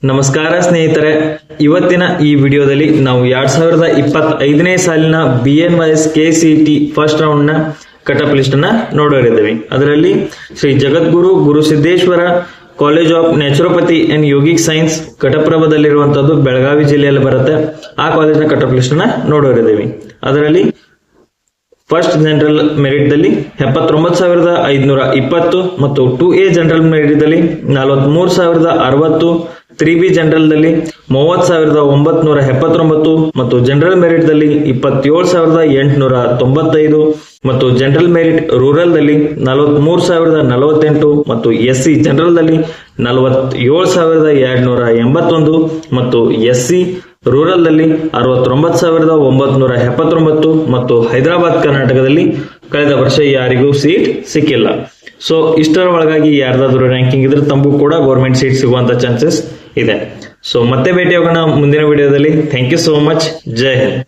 ನಮಸ್ಕಾರ ಸ್ನೇಹಿತರೆ, ಇವತ್ತಿನ ಈ ವಿಡಿಯೋದಲ್ಲಿ ನಾವು 2025ನೇ ಸಾಲಿನ BNYS KCET ಫಸ್ಟ್ ರೌಂಡ್ ನ ಕಟಪ್ ಲಿಸ್ಟ್ ಅನ್ನ ನೋಡೋರಿದ್ದೀವಿ. ಅದರಲ್ಲಿ Shri Jagadguru Gurusiddeshwara college of naturopathy and yogic science ಘಟಪ್ರಭದಲ್ಲಿರುವಂತದ್ದು ಬೆಳಗಾವಿ ಜಿಲ್ಲೆಯಲ್ಲಿ ಬರುತ್ತೆ. ಆ ಕಾಲೇಜಿನ ಕಟಪ್ ಲಿಸ್ಟ್ ಅನ್ನ ನೋಡೋರಿದ್ದೀವಿ. ಅದರಲ್ಲಿ ಫಸ್ಟ್ ಜನರಲ್ ಮೆರಿಟ್ ದಲ್ಲಿ 79,520 ಮತ್ತು 2A ಜನರಲ್ ಮೆರಿಟ್ ದಲ್ಲಿ 43,060, 3B ಜನರಲ್ ದಲ್ಲಿ 30,979 ಮತ್ತು ಜನರಲ್ ಮೆರಿಟ್ ದಲ್ಲಿ 27,895 ಮತ್ತು ಜನರಲ್ ಮೆರಿಟ್ ರೂರಲ್ ದಲ್ಲಿ 43,048 ಮತ್ತು SC ಜನರಲ್ ದಲ್ಲಿ 47,281 ಮತ್ತು SC ರೂರಲ್ ದಲ್ಲಿ 69,979 ಮತ್ತು ಹೈದರಾಬಾದ್ ಕರ್ನಾಟಕದಲ್ಲಿ ಕಳೆದ ವರ್ಷ ಯಾರಿಗೂ ಸೀಟ್ ಸಿಕ್ಕಿಲ್ಲ. ಸೊ ಇಷ್ಟರ ಒಳಗಾಗಿ ಯಾರ್ದಾದ್ರೂ ರ್ಯಾಂಕಿಂಗ್ ಇದ್ರೆ ತಮಗೂ ಕೂಡ ಗೌರ್ಮೆಂಟ್ ಸೀಟ್ ಸಿಗುವಂತ ಚಾನ್ಸಸ್ ಇದೆ. ಸೊ ಮತ್ತೆ ಭೇಟಿ ಆಗೋಣ ಮುಂದಿನ ವಿಡಿಯೋದಲ್ಲಿ. Thank you so much. ಜೈ ಹಿಂದ್.